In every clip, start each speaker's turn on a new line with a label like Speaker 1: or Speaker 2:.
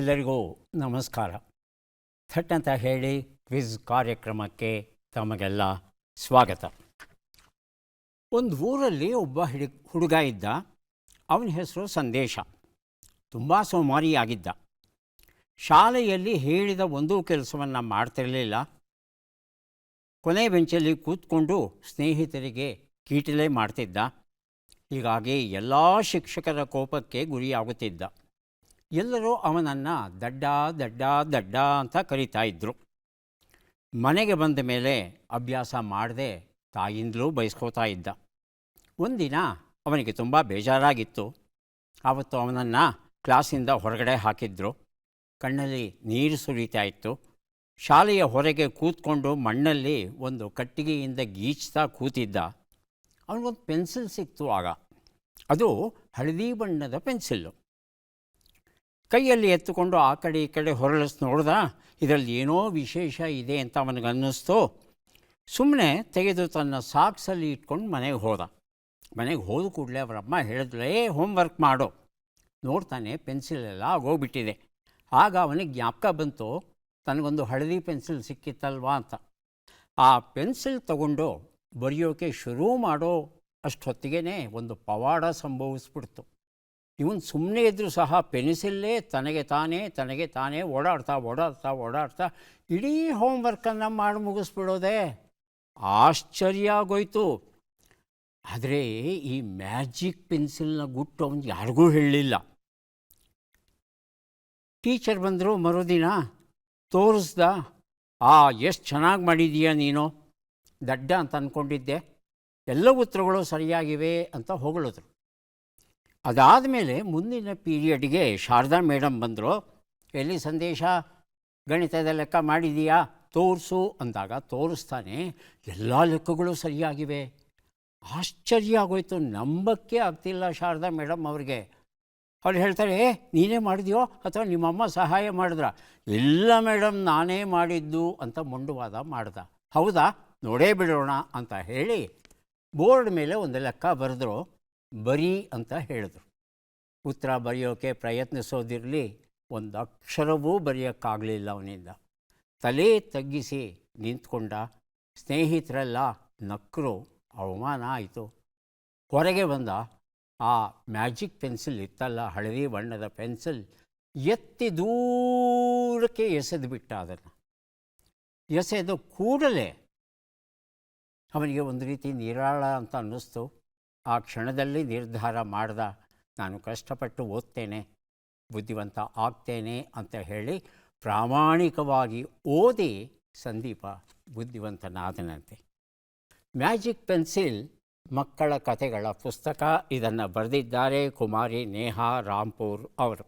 Speaker 1: ಎಲ್ಲರಿಗೂ ನಮಸ್ಕಾರ. ಥಟ್ ಅಂತ ಹೇಳಿ ಕ್ವಿಜ್ ಕಾರ್ಯಕ್ರಮಕ್ಕೆ ತಮಗೆಲ್ಲ ಸ್ವಾಗತ. ಒಂದು ಊರಲ್ಲಿ ಒಬ್ಬ ಹುಡುಗ ಇದ್ದ. ಅವನ ಹೆಸರು ಸಂದೇಶ. ತುಂಬ ಸೋಮಾರಿಯಾಗಿದ್ದ. ಶಾಲೆಯಲ್ಲಿ ಹೇಳಿದ ಒಂದೂ ಕೆಲಸವನ್ನು ಮಾಡ್ತಿರಲಿಲ್ಲ. ಕೊನೆ ಬೆಂಚಲ್ಲಿ ಕೂತ್ಕೊಂಡು ಸ್ನೇಹಿತರಿಗೆ ಕೀಟಲೆ ಮಾಡ್ತಿದ್ದ. ಹೀಗಾಗಿ ಎಲ್ಲ ಶಿಕ್ಷಕರ ಕೋಪಕ್ಕೆ ಗುರಿಯಾಗುತ್ತಿದ್ದ. ಎಲ್ಲರೂ ಅವನನ್ನು ದಡ್ಡ ದಡ್ಡ ದಡ್ಡ ಅಂತ ಕರೀತಾ ಇದ್ದರು. ಮನೆಗೆ ಬಂದ ಮೇಲೆ ಅಭ್ಯಾಸ ಮಾಡದೆ ತಾಯಿಂದಲೂ ಬಯಸ್ಕೋತಾ ಇದ್ದ. ಒಂದಿನ ಅವನಿಗೆ ತುಂಬ ಬೇಜಾರಾಗಿತ್ತು. ಆವತ್ತು ಅವನನ್ನು ಕ್ಲಾಸಿಂದ ಹೊರಗಡೆ ಹಾಕಿದ್ರು. ಕಣ್ಣಲ್ಲಿ ನೀರು ಸುರಿತಾ ಇತ್ತು. ಶಾಲೆಯ ಹೊರಗೆ ಕೂತ್ಕೊಂಡು ಮಣ್ಣಲ್ಲಿ ಒಂದು ಕಟ್ಟಿಗೆಯಿಂದ ಗೀಚ್ತಾ ಕೂತಿದ್ದ. ಅವನಿಗೊಂದು ಪೆನ್ಸಿಲ್ ಸಿಕ್ತು. ಆಗ ಅದು ಹಳದಿ ಬಣ್ಣದ ಪೆನ್ಸಿಲ್ಲು. ಕೈಯಲ್ಲಿ ಎತ್ತುಕೊಂಡು ಆ ಕಡೆ ಈ ಕಡೆ ಹೊರಳಿಸಿ ನೋಡ್ದ. ಇದರಲ್ಲಿ ಏನೋ ವಿಶೇಷ ಇದೆ ಅಂತ ಅವನಿಗನ್ನಿಸ್ತು. ಸುಮ್ಮನೆ ತೆಗೆದು ತನ್ನ ಸಾಕ್ಸಲ್ಲಿ ಇಟ್ಕೊಂಡು ಮನೆಗೆ ಹೋದ. ಮನೆಗೆ ಹೋದ ಕೂಡಲೇ ಅವರಮ್ಮ ಹೇಳಿದ್ಲು, ಹೋಮ್ವರ್ಕ್ ಮಾಡು. ನೋಡ್ತಾನೆ ಪೆನ್ಸಿಲೆಲ್ಲ ಆಗೋಗ್ಬಿಟ್ಟಿದೆ. ಆಗ ಅವನಿಗೆ ಜ್ಞಾಪಕ ಬಂತು, ತನಗೊಂದು ಹಳದಿ ಪೆನ್ಸಿಲ್ ಸಿಕ್ಕಿತ್ತಲ್ವಾ ಅಂತ. ಆ ಪೆನ್ಸಿಲ್ ತಗೊಂಡು ಬರೆಯೋಕೆ ಶುರು ಮಾಡೋ ಅಷ್ಟೊತ್ತಿಗೆ ಒಂದು ಪವಾಡ ಸಂಭವಿಸ್ಬಿಡ್ತು. ಇವನು ಸುಮ್ಮನೆ ಇದ್ದರೂ ಸಹ ಪೆನ್ಸಿಲ್ಲೇ ತನಗೆ ತಾನೇ ಓಡಾಡ್ತಾ ಇಡೀ ಹೋಮ್ವರ್ಕನ್ನು ಮಾಡಿ ಮುಗಿಸ್ಬಿಡೋದೆ. ಆಶ್ಚರ್ಯ ಆಗೋಯ್ತು. ಆದರೆ ಈ ಮ್ಯಾಜಿಕ್ ಪೆನ್ಸಿಲ್ನ ಗುಟ್ಟು ಅವನು ಯಾರಿಗೂ ಹೇಳಲಿಲ್ಲ. ಟೀಚರ್ ಬಂದರು. ಮರುದಿನ ತೋರಿಸ್ದ. ಎಷ್ಟು ಚೆನ್ನಾಗಿ ಮಾಡಿದೀಯ ನೀನು, ದಡ್ಡ ಅಂತ ಅಂದ್ಕೊಂಡಿದ್ದೆ, ಎಲ್ಲ ಉತ್ತರಗಳು ಸರಿಯಾಗಿವೆ ಅಂತ ಹೊಗಳಿದ್ರು. ಅದಾದ ಮೇಲೆ ಮುಂದಿನ ಪೀರಿಯಡ್ಗೆ ಶಾರದಾ ಮೇಡಮ್ ಬಂದರು. ಎಲ್ಲಿ ಸಂದೇಶ, ಗಣಿತದ ಲೆಕ್ಕ ಮಾಡಿದೀಯಾ, ತೋರಿಸು ಅಂದಾಗ ತೋರಿಸ್ತಾನೆ. ಎಲ್ಲ ಲೆಕ್ಕಗಳು ಸರಿಯಾಗಿವೆ. ಆಶ್ಚರ್ಯ ಆಗೋಯ್ತು. ನಂಬಕ್ಕೆ ಆಗ್ತಿಲ್ಲ ಶಾರದಾ ಮೇಡಮ್ ಅವ್ರಿಗೆ. ಅವ್ರು ಹೇಳ್ತಾರೆ, ನೀನೇ ಮಾಡಿದೆಯೋ ಅಥವಾ ನಿಮ್ಮಮ್ಮ ಸಹಾಯ ಮಾಡಿದ್ರ? ಇಲ್ಲ ಮೇಡಮ್, ನಾನೇ ಮಾಡಿದ್ದು ಅಂತ ಮೊಂಡುವಾದ ಮಾಡ್ದ. ಹೌದಾ, ನೋಡೇ ಬಿಡೋಣ ಅಂತ ಹೇಳಿ ಬೋರ್ಡ್ ಮೇಲೆ ಒಂದು ಲೆಕ್ಕ ಬರೆದ್ರು. ಬರೀ ಅಂತ ಹೇಳಿದ್ರು. ಉತ್ತರ ಬರೆಯೋಕೆ ಪ್ರಯತ್ನಿಸೋದಿರಲಿ, ಒಂದು ಅಕ್ಷರವೂ ಬರೆಯೋಕ್ಕಾಗಲಿಲ್ಲ ಅವನಿಂದ. ತಲೆ ತಗ್ಗಿಸಿ ನಿಂತ್ಕೊಂಡ. ಸ್ನೇಹಿತರೆಲ್ಲ ನಕ್ಕರು. ಅವಮಾನ ಆಯಿತು. ಹೊರಗೆ ಬಂದ. ಆ ಮ್ಯಾಜಿಕ್ ಪೆನ್ಸಿಲ್ ಇತ್ತಲ್ಲ, ಹಳದಿ ಬಣ್ಣದ ಪೆನ್ಸಿಲ್, ಎತ್ತಿ ದೂರಕ್ಕೆ ಎಸೆದು ಬಿಟ್ಟ. ಅದನ್ನು ಎಸೆದು ಕೂಡಲೇ ಅವನಿಗೆ ಒಂದು ರೀತಿ ನಿರಾಳ ಅಂತ ಅನ್ನಿಸ್ತು. ಆ ಕ್ಷಣದಲ್ಲಿ ನಿರ್ಧಾರ ಮಾಡ್ದ, ನಾನು ಕಷ್ಟಪಟ್ಟು ಓದ್ತೇನೆ, ಬುದ್ಧಿವಂತ ಆಗ್ತೇನೆ ಅಂತ ಹೇಳಿ ಪ್ರಾಮಾಣಿಕವಾಗಿ ಓದಿ ಸಂದೀಪ ಬುದ್ಧಿವಂತನಾದನಂತೆ. ಮ್ಯಾಜಿಕ್ ಪೆನ್ಸಿಲ್ ಮಕ್ಕಳ ಕಥೆಗಳ ಪುಸ್ತಕ. ಇದನ್ನು ಬರೆದಿದ್ದಾರೆ ಕುಮಾರಿ ನೇಹಾ ರಾಂಪುರ್ ಅವರು.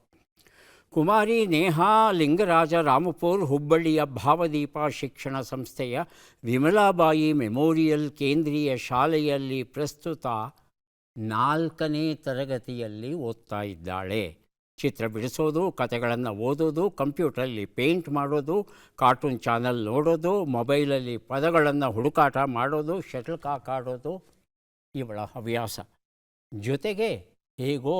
Speaker 1: ಕುಮಾರಿ ನೇಹಾ ಲಿಂಗರಾಜ ರಾಮಪುರ್ ಹುಬ್ಬಳ್ಳಿಯ ಭಾವದೀಪ ಶಿಕ್ಷಣ ಸಂಸ್ಥೆಯ ವಿಮಲಾಬಾಯಿ ಮೆಮೋರಿಯಲ್ ಕೇಂದ್ರೀಯ ಶಾಲೆಯಲ್ಲಿ ಪ್ರಸ್ತುತ 4ನೇ ತರಗತಿಯಲ್ಲಿ ಓದ್ತಾ ಇದ್ದಾಳೆ. ಚಿತ್ರ ಬಿಡಿಸೋದು, ಕಥೆಗಳನ್ನು ಓದೋದು, ಕಂಪ್ಯೂಟರಲ್ಲಿ ಪೇಂಟ್ ಮಾಡೋದು, ಕಾರ್ಟೂನ್ ಚಾನಲ್ ನೋಡೋದು, ಮೊಬೈಲಲ್ಲಿ ಪದಗಳನ್ನು ಹುಡುಕಾಟ ಮಾಡೋದು, ಶಟಲ್ ಕಾಕ್ ಆಡೋದು ಇವಳ ಹವ್ಯಾಸ. ಜೊತೆಗೆ ಹೇಗೋ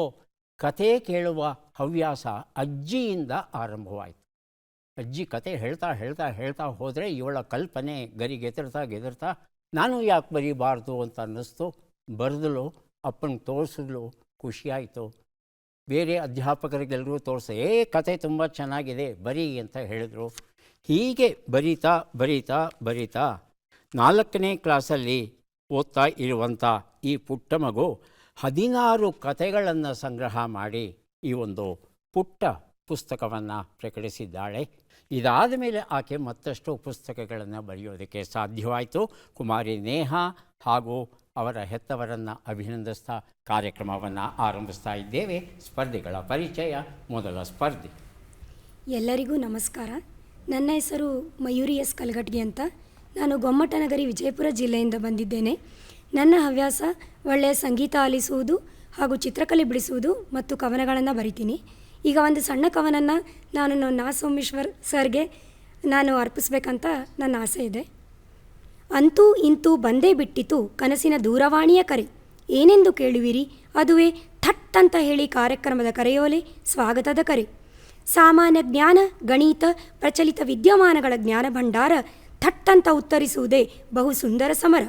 Speaker 1: ಕತೆ ಕೇಳುವ ಹವ್ಯಾಸ ಅಜ್ಜಿಯಿಂದ ಆರಂಭವಾಯಿತು. ಅಜ್ಜಿ ಕತೆ ಹೇಳ್ತಾ ಹೋದರೆ ಇವಳ ಕಲ್ಪನೆ ಗೆದರ್ತಾ ನಾನು ಯಾಕೆ ಬರೀಬಾರ್ದು ಅಂತ ಅನ್ನಿಸ್ತು. ಬರೆದಳು, ಅಪ್ಪನಿಗೆ ತೋರಿಸಿದ್ಲು, ಖುಷಿಯಾಯಿತು. ಬೇರೆ ಅಧ್ಯಾಪಕರಿಗೆಲ್ಲರೂ ತೋರಿಸಿ, ಕತೆ ತುಂಬ ಚೆನ್ನಾಗಿದೆ ಬರೀ ಅಂತ ಹೇಳಿದರು. ಹೀಗೆ ಬರೀತಾ 4ನೇ ಕ್ಲಾಸಲ್ಲಿ ಓದ್ತಾ ಇರುವಂಥ ಈ ಪುಟ್ಟ ಮಗು 16 ಕತೆಗಳನ್ನು ಸಂಗ್ರಹ ಮಾಡಿ ಈ ಒಂದು ಪುಟ್ಟ ಪುಸ್ತಕವನ್ನು ಪ್ರಕಟಿಸಿದ್ದಾಳೆ. ಇದಾದ ಮೇಲೆ ಆಕೆ ಮತ್ತಷ್ಟು ಪುಸ್ತಕಗಳನ್ನು ಬರೆಯೋದಕ್ಕೆ ಸಾಧ್ಯವಾಯಿತು. ಕುಮಾರಿ ನೇಹಾ ಹಾಗೂ ಅವರ ಹೆತ್ತವರನ್ನು ಅಭಿನಂದಿಸ್ತಾ ಕಾರ್ಯಕ್ರಮವನ್ನು ಆರಂಭಿಸ್ತಾ ಇದ್ದೇವೆ. ಸ್ಪರ್ಧಿಗಳ ಪರಿಚಯ. ಮೊದಲ ಸ್ಪರ್ಧಿ.
Speaker 2: ಎಲ್ಲರಿಗೂ ನಮಸ್ಕಾರ. ನನ್ನ ಹೆಸರು ಮಯೂರಿ ಎಸ್ ಕಲಘಟ್ಗಿ ಅಂತ. ನಾನು ಗೊಮ್ಮಟನಗರಿ ವಿಜಯಪುರ ಜಿಲ್ಲೆಯಿಂದ ಬಂದಿದ್ದೇನೆ. ನನ್ನ ಹವ್ಯಾಸ ಒಳ್ಳೆಯ ಸಂಗೀತ ಆಲಿಸುವುದು ಹಾಗೂ ಚಿತ್ರಕಲೆ ಬಿಡಿಸುವುದು ಮತ್ತು ಕವನಗಳನ್ನು ಬರಿತೀನಿ. ಈಗ ಒಂದು ಸಣ್ಣ ಕವನನ್ನು ನಾನು ನಾ ಸೋಮೇಶ್ವರ್ ಸರ್ಗೆ ನಾನು ಅರ್ಪಿಸ್ಬೇಕಂತ ನನ್ನ ಆಸೆ ಇದೆ. ಅಂತೂ ಇಂತೂ ಬಂದೇ ಬಿಟ್ಟಿತು ಕನಸಿನ ದೂರವಾಣಿಯ ಕರೆ, ಏನೆಂದು ಕೇಳುವಿರಿ, ಅದುವೇ ಥಟ್ ಅಂತ ಹೇಳಿ ಕಾರ್ಯಕ್ರಮದ ಕರೆಯೋಲೆ, ಸ್ವಾಗತದ ಕರೆ. ಸಾಮಾನ್ಯ ಜ್ಞಾನ, ಗಣಿತ, ಪ್ರಚಲಿತ ವಿದ್ಯಮಾನಗಳ ಜ್ಞಾನ ಭಂಡಾರ ಥಟ್ಟಂತ ಉತ್ತರಿಸುವುದೇ ಬಹು ಸುಂದರ ಸಮರ.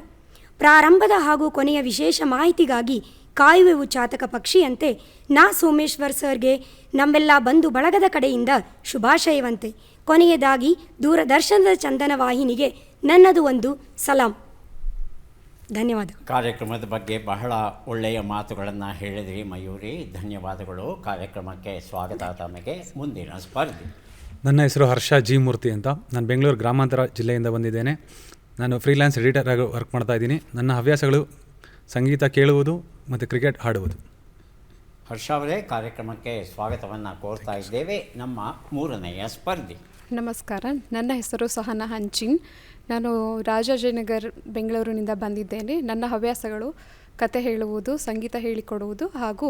Speaker 2: ಪ್ರಾರಂಭದ ಹಾಗೂ ಕೊನೆಯ ವಿಶೇಷ ಮಾಹಿತಿಗಾಗಿ ಕಾಯುವೆವು ಚಾತಕ ಪಕ್ಷಿಯಂತೆ. ನಾ ಸೋಮೇಶ್ವರ್ ಸರ್ಗೆ ನಮ್ಮೆಲ್ಲ ಬಂಧು ಬಳಗದ ಕಡೆಯಿಂದ ಶುಭಾಶಯವಂತೆ. ಕೊನೆಯದಾಗಿ ದೂರದರ್ಶನದ ಚಂದನ ವಾಹಿನಿಗೆ ನನ್ನದು ಒಂದು ಸಲಾಂ. ಧನ್ಯವಾದ.
Speaker 1: ಕಾರ್ಯಕ್ರಮದ ಬಗ್ಗೆ ಬಹಳ ಒಳ್ಳೆಯ ಮಾತುಗಳನ್ನು ಹೇಳಿದ್ರಿ ಮಯೂರಿ, ಧನ್ಯವಾದಗಳು. ಕಾರ್ಯಕ್ರಮಕ್ಕೆ ಸ್ವಾಗತ. ತಮಗೆ ಮುಂದಿನ ಸ್ಪರ್ಧೆ.
Speaker 3: ನನ್ನ ಹೆಸರು ಹರ್ಷ ಜಿ ಮೂರ್ತಿ ಅಂತ. ನಾನು ಬೆಂಗಳೂರು ಗ್ರಾಮಾಂತರ ಜಿಲ್ಲೆಯಿಂದ ಬಂದಿದ್ದೇನೆ. ನಾನು ಫ್ರೀಲ್ಯಾನ್ಸ್ ಎಡಿಟರ್ ಆಗಿ ವರ್ಕ್ ಮಾಡ್ತಾ ಇದ್ದೀನಿ. ನನ್ನ ಹವ್ಯಾಸಗಳು ಸಂಗೀತ ಕೇಳುವುದು ಮತ್ತು ಕ್ರಿಕೆಟ್ ಆಡುವುದು.
Speaker 1: ಹರ್ಷ ಅವರೇ, ಕಾರ್ಯಕ್ರಮಕ್ಕೆ ಸ್ವಾಗತವನ್ನು ಕೋರ್ತಾ ಇದ್ದೇವೆ. ನಮ್ಮ ಮೂರನೆಯ ಸ್ಪರ್ಧಿ.
Speaker 4: ನಮಸ್ಕಾರ, ನನ್ನ ಹೆಸರು ಸಹನಾ ಹಂಚಿನ್. ನಾನು ರಾಜಾಜಿನಗರ್ ಬೆಂಗಳೂರಿನಿಂದ ಬಂದಿದ್ದೇನೆ. ನನ್ನ ಹವ್ಯಾಸಗಳು ಕತೆ ಹೇಳುವುದು, ಸಂಗೀತ ಹೇಳಿಕೊಡುವುದು ಹಾಗೂ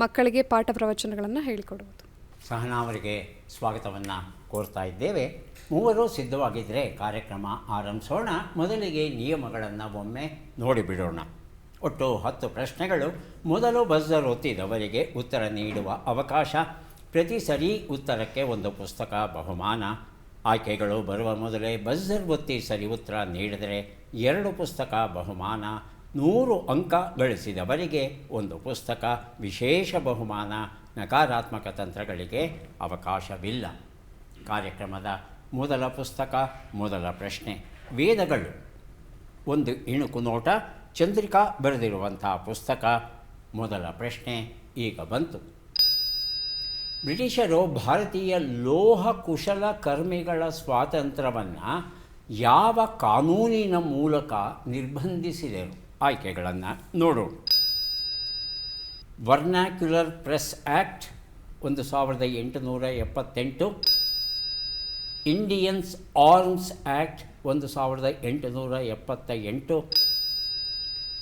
Speaker 4: ಮಕ್ಕಳಿಗೆ ಪಾಠ ಪ್ರವಚನಗಳನ್ನು ಹೇಳಿಕೊಡುವುದು.
Speaker 1: ಸಹನಾ ಅವರಿಗೆ ಸ್ವಾಗತವನ್ನು ಕೋರ್ತಾ ಇದ್ದೇವೆ. ಮೂವರು ಸಿದ್ಧವಾಗಿದ್ದರೆ ಕಾರ್ಯಕ್ರಮ ಆರಂಭಿಸೋಣ. ಮೊದಲಿಗೆ ನಿಯಮಗಳನ್ನು ಒಮ್ಮೆ ನೋಡಿಬಿಡೋಣ. ಒಟ್ಟು 10 ಪ್ರಶ್ನೆಗಳು. ಮೊದಲು ಬಜರ್ ಒತ್ತಿದವರಿಗೆ ಉತ್ತರ ನೀಡುವ ಅವಕಾಶ. ಪ್ರತಿ ಸರಿ ಉತ್ತರಕ್ಕೆ ಒಂದು ಪುಸ್ತಕ ಬಹುಮಾನ. ಆಯ್ಕೆಗಳು ಬರುವ ಮೊದಲೇ ಬಜರ್ ಒತ್ತಿ ಸರಿ ಉತ್ತರ ನೀಡಿದರೆ 2 ಪುಸ್ತಕ ಬಹುಮಾನ. 100 ಅಂಕ ಗಳಿಸಿದವರಿಗೆ ಒಂದು ಪುಸ್ತಕ ವಿಶೇಷ ಬಹುಮಾನ. ನಕಾರಾತ್ಮಕ ತಂತ್ರಗಳಿಗೆ ಅವಕಾಶವಿಲ್ಲ. ಕಾರ್ಯಕ್ರಮದ ಮೊದಲ ಪುಸ್ತಕ, ಮೊದಲ ಪ್ರಶ್ನೆ ವೇದಗಳು. ಒಂದು ಇಣುಕು ನೋಟ. ಚಂದ್ರಿಕಾ ಬರೆದಿರುವಂಥ ಪುಸ್ತಕ. ಮೊದಲ ಪ್ರಶ್ನೆ ಈಗ ಬಂತು. ಬ್ರಿಟಿಷರು ಭಾರತೀಯ ಲೋಹ ಕುಶಲಕರ್ಮಿಗಳ ಸ್ವಾತಂತ್ರ್ಯವನ್ನು ಯಾವ ಕಾನೂನಿನ ಮೂಲಕ ನಿರ್ಬಂಧಿಸಿದರು? ಆಯ್ಕೆಗಳನ್ನು ನೋಡೋಣ. Vernacular press act 1878, Indians arms act 1878,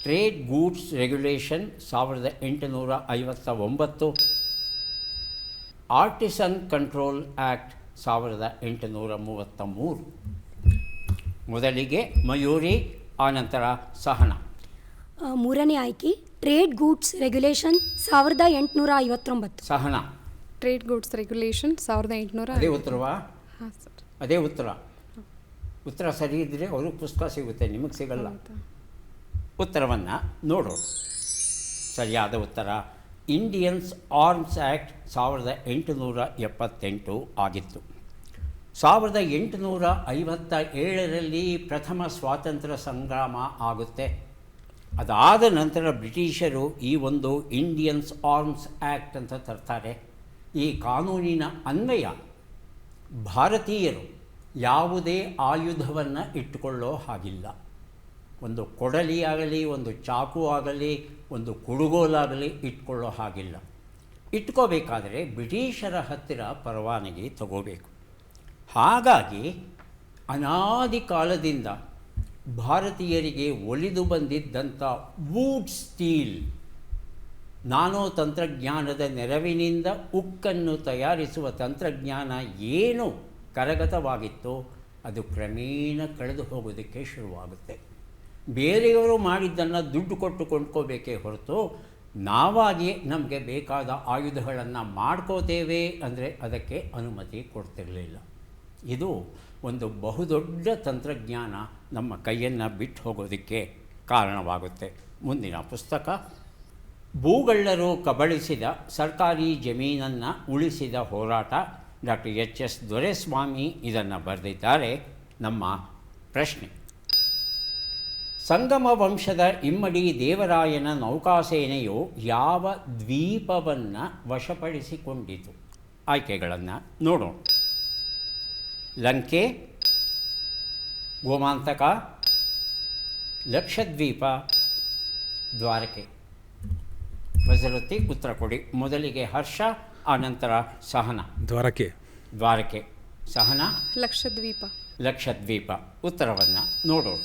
Speaker 1: trade goods regulation 1859, artisan control act 1833. ಮೊದಲಿಗೆ ಮಯೂರಿ, ಆನಂತರ ಸಹನಾ.
Speaker 2: ಮೂರನೇ ಆಯ್ಕೆ trade goods regulation 1859.
Speaker 1: Sahana.
Speaker 4: Trade goods regulation 1800.
Speaker 1: ಅದೇ ಉತ್ತರವಾ?
Speaker 4: ಹಾಂ ಸರ್.
Speaker 1: ಅದೇ ಉತ್ತರ. ಉತ್ತರ ಸರಿ ಇದ್ದರೆ ಅವ್ರಿಗೆ ಪುಸ್ತಕ ಸಿಗುತ್ತೆ, ನಿಮಗೆ ಸಿಗಲ್ಲ. ಉತ್ತರವನ್ನು ನೋಡೋಣ. ಸರಿಯಾದ ಉತ್ತರ ಇಂಡಿಯನ್ಸ್ ಆರ್ಮ್ಸ್ ಆ್ಯಕ್ಟ್ 1878 ಆಗಿತ್ತು. 1857ರಲ್ಲಿ ಪ್ರಥಮ ಸ್ವಾತಂತ್ರ್ಯ ಸಂಗ್ರಾಮ ಆಗುತ್ತೆ. ಅದಾದ ನಂತರ ಬ್ರಿಟಿಷರು ಈ ಒಂದು ಇಂಡಿಯನ್ಸ್ ಆರ್ಮ್ಸ್ ಆ್ಯಕ್ಟ್ ಅಂತ ತರ್ತಾರೆ. ಈ ಕಾನೂನಿನ ಅನ್ವಯ ಭಾರತೀಯರು ಯಾವುದೇ ಆಯುಧವನ್ನು ಇಟ್ಟುಕೊಳ್ಳೋ ಹಾಗಿಲ್ಲ. ಒಂದು ಕೊಡಲಿ ಆಗಲಿ, ಒಂದು ಚಾಕು ಆಗಲಿ, ಒಂದು ಕುಡುಗೋಲಾಗಲಿ ಇಟ್ಕೊಳ್ಳೋ ಹಾಗಿಲ್ಲ. ಇಟ್ಕೋಬೇಕಾದರೆ ಬ್ರಿಟಿಷರ ಹತ್ತಿರ ಪರವಾನಗಿ ತಗೋಬೇಕು. ಹಾಗಾಗಿ ಅನಾದಿ ಕಾಲದಿಂದ ಭಾರತೀಯರಿಗೆ ಒಲಿದು ಬಂದಿದ್ದಂಥ ವೂಡ್ ಸ್ಟೀಲ್, ನಾನೋ ತಂತ್ರಜ್ಞಾನದ ನೆರವಿನಿಂದ ಉಕ್ಕನ್ನು ತಯಾರಿಸುವ ತಂತ್ರಜ್ಞಾನ ಏನು ಕರಗತವಾಗಿತ್ತೋ ಅದು ಕ್ರಮೇಣ ಕಳೆದು ಹೋಗೋದಕ್ಕೆ ಶುರುವಾಗುತ್ತೆ. ಬೇರೆಯವರು ಮಾಡಿದ್ದನ್ನು ದುಡ್ಡು ಕೊಟ್ಟು ಕೊಂಡ್ಕೋಬೇಕೇ ಹೊರತು ನಾವಾಗಿ ನಮಗೆ ಬೇಕಾದ ಆಯುಧಗಳನ್ನು ಮಾಡ್ಕೋತೇವೆ ಅಂದರೆ ಅದಕ್ಕೆ ಅನುಮತಿ ಕೊಡ್ತಿರಲಿಲ್ಲ. ಇದು ಒಂದು ಬಹುದೊಡ್ಡ ತಂತ್ರಜ್ಞಾನ ನಮ್ಮ ಕೈಯನ್ನು ಬಿಟ್ಟು ಹೋಗೋದಕ್ಕೆ ಕಾರಣವಾಗುತ್ತೆ. ಮುಂದಿನ ಪುಸ್ತಕ ಭೂಗಳ್ಳರು ಕಬಳಿಸಿದ ಸರ್ಕಾರಿ ಜಮೀನನ್ನು ಉಳಿಸಿದ ಹೋರಾಟ. ಡಾಕ್ಟರ್ HS ದೊರೆಸ್ವಾಮಿ ಇದನ್ನು ಬರೆದಿದ್ದಾರೆ. ನಮ್ಮ ಪ್ರಶ್ನೆ: ಸಂಗಮ ವಂಶದ ಇಮ್ಮಡಿ ದೇವರಾಯನ ನೌಕಾಸೇನೆಯು ಯಾವ ದ್ವೀಪವನ್ನು ವಶಪಡಿಸಿಕೊಂಡಿತು? ಆಯ್ಕೆಗಳನ್ನು ನೋಡೋಣ. ಲಂಕೆ, ಗೋಮಾಂತಕ, ಲಕ್ಷದ್ವೀಪ, ದ್ವಾರಕೆ. ಬಜರತ್ತಿ ಉತ್ತರ ಕೊಡಿ. ಮೊದಲಿಗೆ ಹರ್ಷ, ಆನಂತರ ಸಹನಾ.
Speaker 3: ದ್ವಾರಕೆ.
Speaker 1: ದ್ವಾರಕೆ. ಸಹನಾ.
Speaker 4: ಲಕ್ಷದ್ವೀಪ.
Speaker 1: ಲಕ್ಷದ್ವೀಪ. ಉತ್ತರವನ್ನು ನೋಡೋಣ.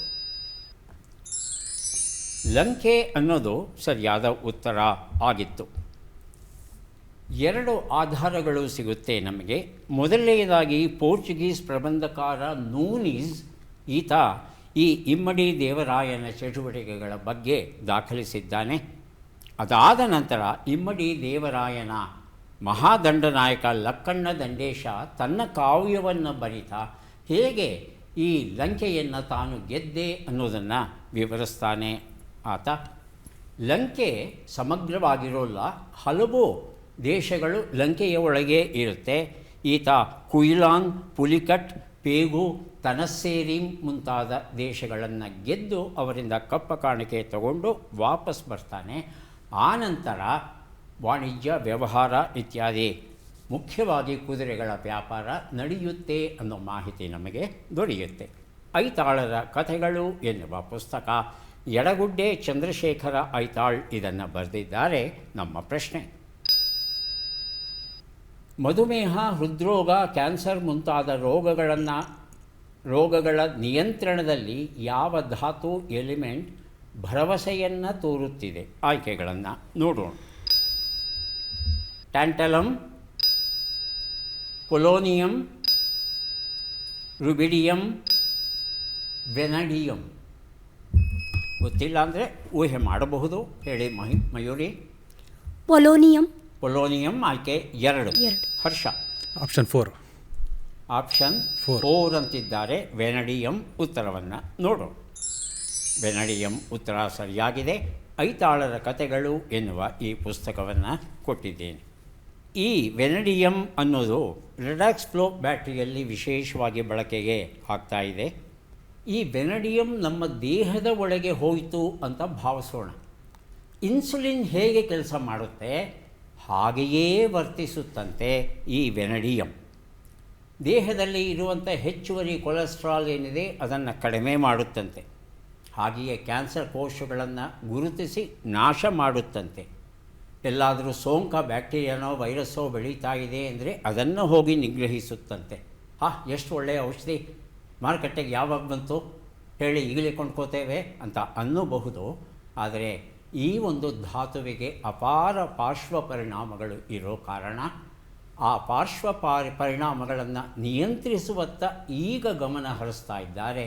Speaker 1: ಲಂಕೆ ಅನ್ನೋದು ಸರಿಯಾದ ಉತ್ತರ ಆಗಿತ್ತು. 2 ಆಧಾರಗಳು ಸಿಗುತ್ತೆ ನಮಗೆ. ಮೊದಲನೆಯದಾಗಿ ಪೋರ್ಚುಗೀಸ್ ಪ್ರಬಂಧಕಾರ ನೂನೀಸ್ ಈತ ಈ ಇಮ್ಮಡಿ ದೇವರಾಯನ ಚಟುವಟಿಕೆಗಳ ಬಗ್ಗೆ ದಾಖಲಿಸಿದ್ದಾನೆ. ಅದಾದ ನಂತರ ಇಮ್ಮಡಿ ದೇವರಾಯನ ಮಹಾದಂಡನಾಯಕ ಲಕ್ಕಣ್ಣ ದಂಡೇಶ ತನ್ನ ಕಾವ್ಯವನ್ನು ಬರಿತಾ ಹೇಗೆ ಈ ಲಂಕೆಯನ್ನು ತಾನು ಗೆದ್ದೆ ಅನ್ನೋದನ್ನು ವಿವರಿಸ್ತಾನೆ ಆತ. ಲಂಕೆ ಸಮಗ್ರವಾಗಿರೋಲ್ಲ, ಹಲವು ದೇಶಗಳು ಲಂಕೆಯ ಒಳಗೆ ಇರುತ್ತೆ. ಈತ ಕುಯಿಲಾನ್, ಪುಲಿಕಟ್, ಪೇಗು, ತನಸ್ಸೇರಿ ಮುಂತಾದ ದೇಶಗಳನ್ನು ಗೆದ್ದು ಅವರಿಂದ ಕಪ್ಪ ಕಾಣಿಕೆ ತಗೊಂಡು ವಾಪಸ್ ಬರ್ತಾನೆ. ಆನಂತರ ವಾಣಿಜ್ಯ, ವ್ಯವಹಾರ ಇತ್ಯಾದಿ ಮುಖ್ಯವಾಗಿ ಕುದುರೆಗಳ ವ್ಯಾಪಾರ ನಡೆಯುತ್ತೆ ಅನ್ನೋ ಮಾಹಿತಿ ನಮಗೆ ದೊರೆಯುತ್ತೆ. ಐತಾಳರ ಕಥೆಗಳು ಎನ್ನುವ ಪುಸ್ತಕ ಯಡಗುಡ್ಡೆ ಚಂದ್ರಶೇಖರ ಐತಾಳ್ ಇದನ್ನು ಬರೆದಿದ್ದಾರೆ. ನಮ್ಮ ಪ್ರಶ್ನೆ: ಮಧುಮೇಹ, ಹೃದ್ರೋಗ, ಕ್ಯಾನ್ಸರ್ ಮುಂತಾದ ರೋಗಗಳ ನಿಯಂತ್ರಣದಲ್ಲಿ ಯಾವ ಧಾತು ಎಲಿಮೆಂಟ್ ಭರವಸೆಯನ್ನು ತೋರುತ್ತಿದೆ? ಆಯ್ಕೆಗಳನ್ನು ನೋಡೋಣ. Tantalum, polonium, rubidium, vanadium. ಗೊತ್ತಿಲ್ಲ ಅಂದರೆ ಊಹೆ ಮಾಡಬಹುದು. ಹೇಳಿ ಮಯೂರಿ. ಪೊಲೋನಿಯಂ ಆಯ್ಕೆ 2. ಹರ್ಷ.
Speaker 3: ಆಪ್ಷನ್ 4.
Speaker 1: ಆಪ್ಷನ್ 4 ಅಂತಿದ್ದಾರೆ. ವೆನಡಿಯಂ ಉತ್ತರವನ್ನು ನೋಡೋಣ. ವೆನಡಿಯಂ ಉತ್ತರ ಸರಿಯಾಗಿದೆ. ಐತಾಳರ ಕಥೆಗಳು ಎನ್ನುವ ಈ ಪುಸ್ತಕವನ್ನು ಕೊಟ್ಟಿದ್ದೇನೆ. ಈ ವೆನಡಿಯಂ ಅನ್ನೋದು ರೆಡಾಕ್ಸ್ ಫ್ಲೋ ಬ್ಯಾಟರಿಯಲ್ಲಿ ವಿಶೇಷವಾಗಿ ಬಳಕೆಗೆ ಆಗ್ತಾ ಇದೆ. ಈ ವೆನಡಿಯಂ ನಮ್ಮ ದೇಹದ ಒಳಗೆ ಹೋಯಿತು ಅಂತ ಭಾವಿಸೋಣ. ಇನ್ಸುಲಿನ್ ಹೇಗೆ ಕೆಲಸ ಮಾಡುತ್ತೆ ಹಾಗೆಯೇ ವರ್ತಿಸುತ್ತಂತೆ ಈ ವೆನಡಿಯಂ. ದೇಹದಲ್ಲಿ ಇರುವಂಥ ಹೆಚ್ಚುವರಿ ಕೊಲೆಸ್ಟ್ರಾಲ್ ಏನಿದೆ ಅದನ್ನು ಕಡಿಮೆ ಮಾಡುತ್ತಂತೆ. ಹಾಗೆಯೇ ಕ್ಯಾನ್ಸರ್ ಕೋಶಗಳನ್ನು ಗುರುತಿಸಿ ನಾಶ ಮಾಡುತ್ತಂತೆ. ಎಲ್ಲಾದರೂ ಸೋಂಕ, ಬ್ಯಾಕ್ಟೀರಿಯಾನೋ ವೈರಸ್ಸೋ ಬೆಳೀತಾ ಇದೆ ಅಂದರೆ ಅದನ್ನು ಹೋಗಿ ನಿಗ್ರಹಿಸುತ್ತಂತೆ. ಎಷ್ಟು ಒಳ್ಳೆಯ ಔಷಧಿ, ಮಾರುಕಟ್ಟೆಗೆ ಯಾವಾಗ ಬಂತು ಹೇಳಿ ಈಗಲೇ ಕೊಂಡ್ಕೋತೇವೆ ಅಂತ ಅನ್ನಬಹುದು. ಆದರೆ ಈ ಒಂದು ಧಾತುವಿಗೆ ಅಪಾರ ಪಾರ್ಶ್ವ ಪರಿಣಾಮಗಳು ಇರೋ ಕಾರಣ ಆ ಪಾರ್ಶ್ವ ಪರಿಣಾಮಗಳನ್ನು ನಿಯಂತ್ರಿಸುವತ್ತ ಈಗ ಗಮನ ಹರಿಸ್ತಾ ಇದ್ದಾರೆ.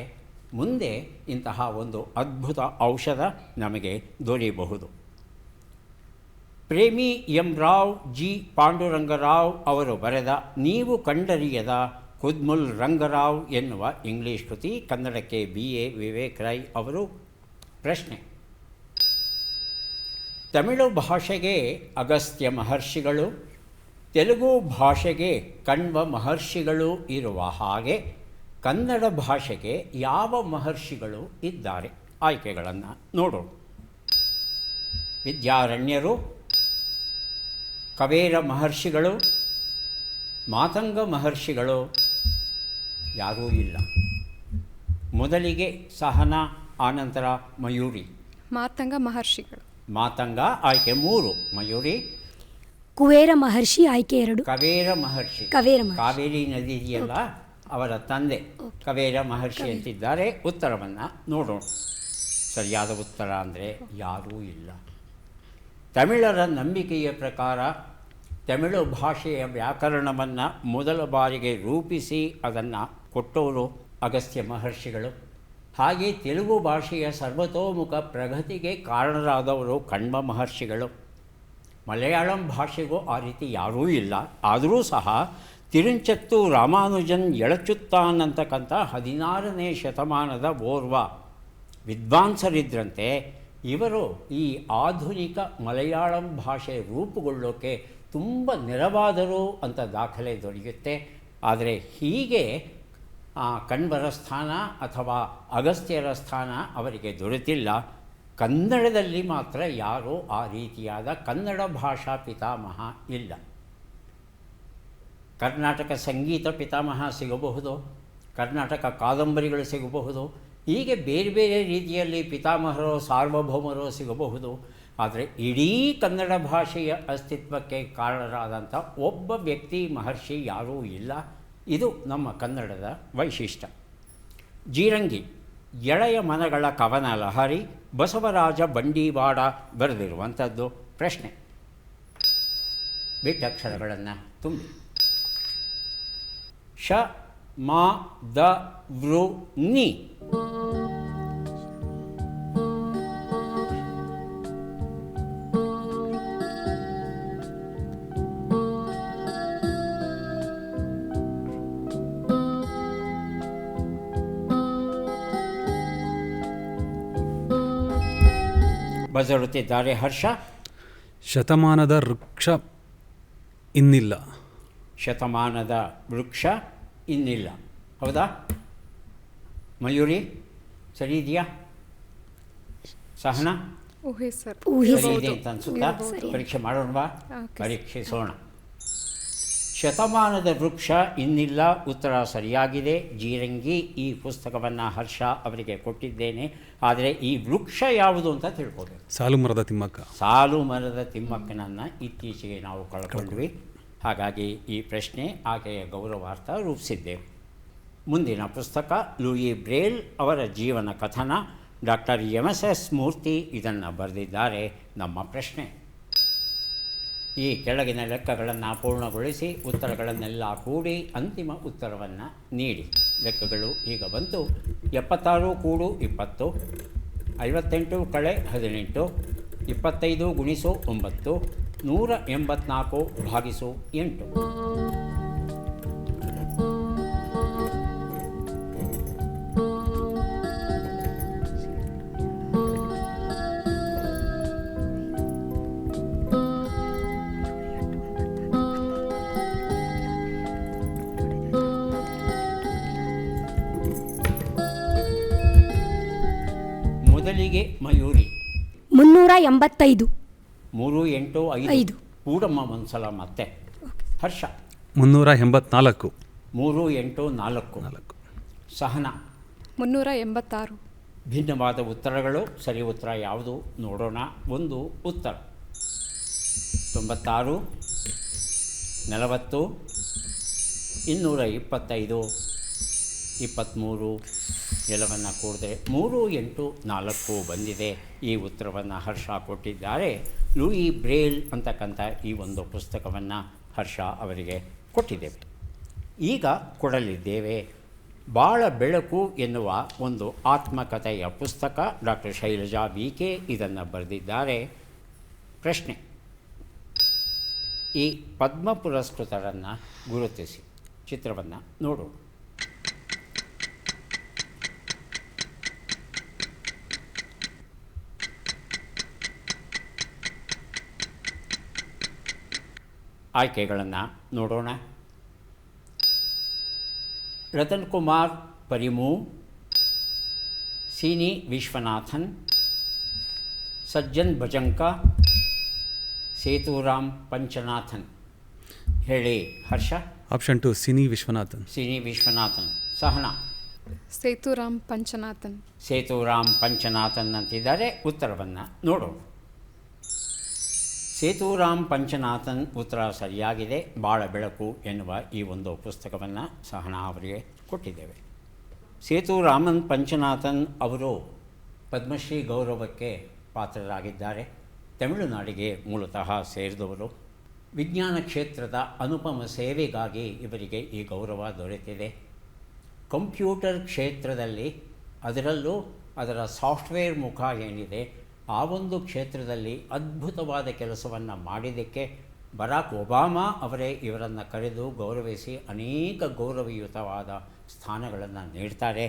Speaker 1: ಮುಂದೆ ಇಂತಹ ಒಂದು ಅದ್ಭುತ ಔಷಧ ನಮಗೆ ದೊರೆಯಬಹುದು. ಪ್ರೇಮಿ ಎಂ ರಾವ್ ಜಿ ಪಾಂಡುರಂಗರಾವ್ ಅವರು ಬರೆದ ನೀವು ಕಂಡರಿಯದ ಕುದ್ಮುಲ್ ರಂಗರಾವ್ ಎನ್ನುವ ಇಂಗ್ಲೀಷ್ ಕೃತಿ, ಕನ್ನಡಕ್ಕೆ BA ವಿವೇಕ್ ರೈ ಅವರು. ಪ್ರಶ್ನೆ: ತಮಿಳು ಭಾಷೆಗೆ ಅಗಸ್ತ್ಯ ಮಹರ್ಷಿಗಳು, ತೆಲುಗು ಭಾಷೆಗೆ ಕಣ್ವ ಮಹರ್ಷಿಗಳು ಇರುವ ಹಾಗೆ ಕನ್ನಡ ಭಾಷೆಗೆ ಯಾವ ಮಹರ್ಷಿಗಳು ಇದ್ದಾರೆ? ಆಯ್ಕೆಗಳನ್ನು ನೋಡೋಣ. ವಿದ್ಯಾರಣ್ಯರು, ಕವೇರ ಮಹರ್ಷಿಗಳು, ಮಾತಂಗ ಮಹರ್ಷಿಗಳು, ಯಾರೂ ಇಲ್ಲ. ಮೊದಲಿಗೆ ಸಹನಾ, ಆನಂತರ ಮಯೂರಿ.
Speaker 4: ಮಾತಂಗ ಮಹರ್ಷಿಗಳು.
Speaker 1: ಮಾತಂಗ ಆಯ್ಕೆ 3. ಮಯೂರಿ.
Speaker 2: ಕುಬೇರ ಮಹರ್ಷಿ ಆಯ್ಕೆ 2.
Speaker 1: ಕವೇರ ಮಹರ್ಷಿ. ಕಾವೇರಿ ನದಿ ಇದೆಯಲ್ಲ ಅವರ ತಂದೆ ಕವೇರ ಮಹರ್ಷಿ ಅಂತಿದ್ದಾರೆ. ಉತ್ತರವನ್ನು ನೋಡೋಣ. ಸರಿಯಾದ ಉತ್ತರ ಅಂದರೆ ಯಾರೂ ಇಲ್ಲ. ತಮಿಳರ ನಂಬಿಕೆಯ ಪ್ರಕಾರ ತಮಿಳು ಭಾಷೆಯ ವ್ಯಾಕರಣವನ್ನು ಮೊದಲ ಬಾರಿಗೆ ರೂಪಿಸಿ ಅದನ್ನು ಕೊಟ್ಟವರು ಅಗಸ್ತ್ಯ ಮಹರ್ಷಿಗಳು. ಹಾಗೆ ತೆಲುಗು ಭಾಷೆಯ ಸರ್ವತೋಮುಖ ಪ್ರಗತಿಗೆ ಕಾರಣರಾದವರು ಕಣ್ವ ಮಹರ್ಷಿಗಳು. ಮಲಯಾಳಂ ಭಾಷೆಗೂ ಆ ರೀತಿ ಯಾರೂ ಇಲ್ಲ. ಆದರೂ ಸಹ ತಿರುಂಚತ್ತು ರಾಮಾನುಜನ್ ಎಳಚುತ್ತಾನ್ ಅಂತಕ್ಕಂಥ 16ನೇ ಶತಮಾನದ ಓರ್ವ ವಿದ್ವಾಂಸರಿದ್ದರಂತೆ. ಇವರು ಈ ಆಧುನಿಕ ಮಲಯಾಳಂ ಭಾಷೆ ರೂಪುಗೊಳ್ಳೋಕ್ಕೆ ತುಂಬ ನೆರವಾದರು ಅಂತ ದಾಖಲೆ ದೊರೆಯುತ್ತೆ. ಆದರೆ ಹೀಗೆ ಕಣ್ವರ ಸ್ಥಾನ ಅಥವಾ ಅಗಸ್ತ್ಯರ ಸ್ಥಾನ ಅವರಿಗೆ ದೊರೆತಿಲ್ಲ. ಕನ್ನಡದಲ್ಲಿ ಮಾತ್ರ ಯಾರೂ ಆ ರೀತಿಯಾದ ಕನ್ನಡ ಭಾಷಾ ಪಿತಾಮಹ ಇಲ್ಲ. ಕರ್ನಾಟಕ ಸಂಗೀತ ಪಿತಾಮಹ ಸಿಗಬಹುದು, ಕರ್ನಾಟಕ ಕಾದಂಬರಿಗಳು ಸಿಗಬಹುದು, ಹೀಗೆ ಬೇರೆ ಬೇರೆ ರೀತಿಯಲ್ಲಿ ಪಿತಾಮಹರು ಸಾರ್ವಭೌಮರು ಸಿಗಬಹುದು. ಆದರೆ ಇಡೀ ಕನ್ನಡ ಭಾಷೆಯ ಅಸ್ತಿತ್ವಕ್ಕೆ ಕಾರಣರಾದಂಥ ಒಬ್ಬ ವ್ಯಕ್ತಿ ಮಹರ್ಷಿ ಯಾರೂ ಇಲ್ಲ. ಇದು ನಮ್ಮ ಕನ್ನಡದ ವೈಶಿಷ್ಟ್ಯ. ಜೀರಂಗಿ ಎಳೆಯ ಮನಗಳ ಕವನ ಲಹರಿ, ಬಸವರಾಜ ಬಂಡೀವಾಡ ಬರೆದಿರುವಂಥದ್ದು. ಪ್ರಶ್ನೆ: ಬಿಟ್ಟಕ್ಷರಗಳನ್ನು ತುಂಬಿ. ಶ ಮ ದ ವೃ ನಿ. ಬಜರುತ್ತಿದ್ದಾರೆ ಹರ್ಷ.
Speaker 3: ಶತಮಾನದ ವೃಕ್ಷ ಇನ್ನಿಲ್ಲ.
Speaker 1: ಶತಮಾನದ ವೃಕ್ಷ ಇನ್ನಿಲ್ಲ. ಹೌದಾ ಮಯೂರಿ? ಸರಿ ಇದೆಯಾ? ಸಹನ?
Speaker 4: ಊಹೆ ಸರ್.
Speaker 1: ಸರಿ ಇದೆ ಅಂತ ಅನ್ಸುತ್ತಾ? ಪರೀಕ್ಷೆ ಮಾಡೋಣವಾ? ಪರೀಕ್ಷಿಸೋಣ. ಶತಮಾನದ ವೃಕ್ಷ ಇನ್ನಿಲ್ಲ ಉತ್ತರ ಸರಿಯಾಗಿದೆ. ಜೀರಂಗಿ ಈ ಪುಸ್ತಕವನ್ನು ಹರ್ಷ ಅವರಿಗೆ ಕೊಟ್ಟಿದ್ದೇನೆ. ಆದರೆ ಈ ವೃಕ್ಷ ಯಾವುದು ಅಂತ ತಿಳ್ಕೋಬೇಕು.
Speaker 3: ಸಾಲು ಮರದ ತಿಮ್ಮಕ್ಕ.
Speaker 1: ಸಾಲು ಮರದ ತಿಮ್ಮಕ್ಕನನ್ನು ಇತ್ತೀಚೆಗೆ ನಾವು ಕಳ್ಕೊಂಡ್ವಿ. ಹಾಗಾಗಿ ಈ ಪ್ರಶ್ನೆ ಆಕೆಯ ಗೌರವಾರ್ಥ ರೂಪಿಸಿದ್ದೇವೆ. ಮುಂದಿನ ಪುಸ್ತಕ ಲೂಯಿ ಬ್ರೇಲ್ ಅವರ ಜೀವನ ಕಥನ. ಡಾಕ್ಟರ್ MS ಮೂರ್ತಿ ಇದನ್ನು ಬರೆದಿದ್ದಾರೆ. ನಮ್ಮ ಪ್ರಶ್ನೆ: ಈ ಕೆಳಗಿನ ಲೆಕ್ಕಗಳನ್ನು ಪೂರ್ಣಗೊಳಿಸಿ ಉತ್ತರಗಳನ್ನೆಲ್ಲ ಕೂಡಿ ಅಂತಿಮ ಉತ್ತರವನ್ನು ನೀಡಿ. ಲೆಕ್ಕಗಳು ಈಗ ಬಂತು. 76 ಕೂಡು 20, 58 ಕಳೆ 18, 25 ಗುಣಿಸು 9, 184 ಭಾಗಿಸು 8. ಮೊದಲಿಗೆ ಮಯೂರಿ.
Speaker 2: 385.
Speaker 1: 3, 8, 5 ಕೂಡಮ್ಮ ಒಂದ್ಸಲ ಮತ್ತೆ. ಹರ್ಷ?
Speaker 3: 384.
Speaker 1: 3, 8, 4. ಸಹನ?
Speaker 4: 386.
Speaker 1: ಭಿನ್ನವಾದ ಉತ್ತರಗಳು. ಸರಿ ಉತ್ತರ ಯಾವುದು ನೋಡೋಣ. ಒಂದು ಉತ್ತರ 96, 40, 225, 23 ಎಲ್ಲವನ್ನು ಕೂಡಿದ್ರೆ 3, 8, 4 ಬಂದಿದೆ. ಈ ಉತ್ತರವನ್ನು ಹರ್ಷ ಕೊಟ್ಟಿದ್ದಾರೆ. ಲೂಯಿ ಬ್ರೇಲ್ ಅಂತಕ್ಕಂಥ ಈ ಒಂದು ಪುಸ್ತಕವನ್ನು ಹರ್ಷ ಅವರಿಗೆ ಕೊಟ್ಟಿದ್ದೇವೆ. ಈಗ ಕೊಡಲಿದ್ದೇವೆ ಬಾಳ ಬೆಳಕು ಎನ್ನುವ ಒಂದು ಆತ್ಮಕಥೆಯ ಪುಸ್ತಕ. ಡಾಕ್ಟರ್ ಶೈಲಜಾ BK ಇದನ್ನು ಬರೆದಿದ್ದಾರೆ. ಪ್ರಶ್ನೆ: ಈ ಪದ್ಮ ಪುರಸ್ಕೃತರನ್ನು ಗುರುತಿಸಿ. ಚಿತ್ರವನ್ನು ನೋಡೋಣ. ಆಯ್ಕೆಗಳನ್ನು ನೋಡೋಣ. ರತನ್ ಕುಮಾರ್ ಪರಿಮೂ, ಸಿನಿ ವಿಶ್ವನಾಥನ್, ಸಜ್ಜನ್ ಭಜಂಕ, ಸೇತುರಾಮ್ ಪಂಚನಾಥನ್. ಹೇಳಿ ಹರ್ಷ.
Speaker 3: ಆಪ್ಷನ್ 2 ಸಿನಿ ವಿಶ್ವನಾಥನ್.
Speaker 1: ಸಿನಿ ವಿಶ್ವನಾಥನ್. ಸಹನ?
Speaker 4: ಸೇತುರಾಮ್ ಪಂಚನಾಥನ್.
Speaker 1: ಸೇತುರಾಮ್ ಪಂಚನಾಥನ್ ಅಂತಿದ್ದಾರೆ. ಉತ್ತರವನ್ನು ನೋಡೋಣ. ಸೇತುರಾಮ್ ಪಂಚನಾಥನ್ ಉತ್ತರ ಸರಿಯಾಗಿದೆ. ಬಾಳ ಬೆಳಕು ಎನ್ನುವ ಈ ಒಂದು ಪುಸ್ತಕವನ್ನು ಸಹನಾ ಅವರಿಗೆ ಕೊಟ್ಟಿದ್ದೇವೆ. ಸೇತುರಾಮನ್ ಪಂಚನಾಥನ್ ಅವರು ಪದ್ಮಶ್ರೀ ಗೌರವಕ್ಕೆ ಪಾತ್ರರಾಗಿದ್ದಾರೆ. ತಮಿಳುನಾಡಿಗೆ ಮೂಲತಃ ಸೇರಿದವರು. ವಿಜ್ಞಾನ ಕ್ಷೇತ್ರದ ಅನುಪಮ ಸೇವೆಗಾಗಿ ಇವರಿಗೆ ಈ ಗೌರವ ದೊರೆತಿದೆ. ಕಂಪ್ಯೂಟರ್ ಕ್ಷೇತ್ರದಲ್ಲಿ, ಅದರಲ್ಲೂ ಅದರ ಸಾಫ್ಟ್ವೇರ್ ಮುಖ ಏನಿದೆ, ಆ ಒಂದು ಕ್ಷೇತ್ರದಲ್ಲಿ ಅದ್ಭುತವಾದ ಕೆಲಸವನ್ನು ಮಾಡಿದ್ದಕ್ಕೆ ಬರಾಕ್ ಒಬಾಮಾ ಅವರೇ ಇವರನ್ನು ಕರೆದು ಗೌರವಿಸಿ ಅನೇಕ ಗೌರವಯುತವಾದ ಸ್ಥಾನಗಳನ್ನು ನೀಡ್ತಾರೆ.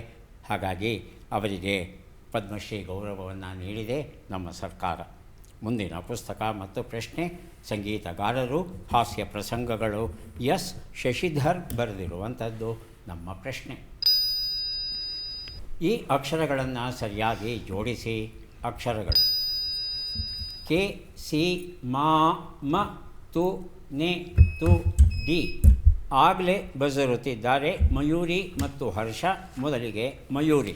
Speaker 1: ಹಾಗಾಗಿ ಅವರಿಗೆ ಪದ್ಮಶ್ರೀ ಗೌರವವನ್ನು ನೀಡಿದೆ ನಮ್ಮ ಸರ್ಕಾರ. ಮುಂದಿನ ಪುಸ್ತಕ ಮತ್ತು ಪ್ರಶ್ನೆ: ಸಂಗೀತಗಾರರು, ಹಾಸ್ಯ ಪ್ರಸಂಗಗಳು. ಶಶಿಧರ್ ಬರೆದಿರುವಂಥದ್ದು ನಮ್ಮ ಪ್ರಶ್ನೆ. ಈ ಅಕ್ಷರಗಳನ್ನು ಸರಿಯಾಗಿ ಜೋಡಿಸಿ. ಅಕ್ಷರಗಳು: ಕೆ, ಸಿ, ಮಾ, ಮ, ತು, ನೆ, ತು, ಡಿ. ಆಗಲೇ ಬಜರುತ್ತಿದ್ದಾರೆ ಮಯೂರಿ ಮತ್ತು ಹರ್ಷ. ಮೊದಲಿಗೆ ಮಯೂರಿ.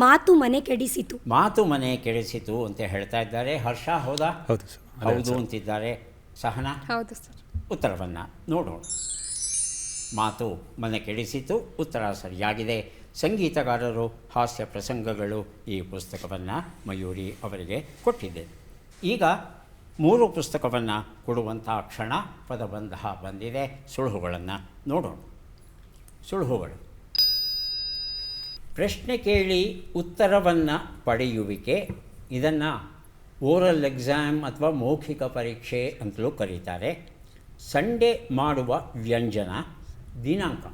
Speaker 2: ಮಾತು ಮನೆ ಕೆಡಿಸಿತು.
Speaker 1: ಮಾತು ಮನೆ ಕೆಡಿಸಿತು ಅಂತ ಹೇಳ್ತಾ ಇದ್ದಾರೆ. ಹರ್ಷ ಹೌದಾ?
Speaker 3: ಹೌದು ಸರ್.
Speaker 1: ಹೌದು ಅಂತಿದ್ದಾರೆ. ಸಹನ?
Speaker 4: ಹೌದು ಸರ್.
Speaker 1: ಉತ್ತರವನ್ನು ನೋಡೋಣ. ಮಾತು ಮನೆ ಕೆಡಿಸಿತು ಉತ್ತರ ಸರಿಯಾಗಿದೆ. ಸಂಗೀತಗಾರರು, ಹಾಸ್ಯ ಪ್ರಸಂಗಗಳು ಈ ಪುಸ್ತಕವನ್ನು ಮಯೂರಿ ಅವರಿಗೆ ಕೊಟ್ಟಿದ್ದೇನೆ. ಈಗ 3 ಪುಸ್ತಕವನ್ನು ಕೊಡುವಂಥ ಕ್ಷಣ. ಪದಬಂಧ ಬಂದಿದೆ. ಸುಳುಹುಗಳನ್ನು ನೋಡೋಣ. ಸುಳುಹುಗಳು: ಪ್ರಶ್ನೆ ಕೇಳಿ ಉತ್ತರವನ್ನು ಪಡೆಯುವಿಕೆ. ಇದನ್ನು ಓರಲ್ ಎಕ್ಸಾಮ್ ಅಥವಾ ಮೌಖಿಕ ಪರೀಕ್ಷೆ ಅಂತಲೂ ಕರೀತಾರೆ. ಸಂಡೆ ಮಾಡುವ ವ್ಯಂಜನ. ದಿನಾಂಕ.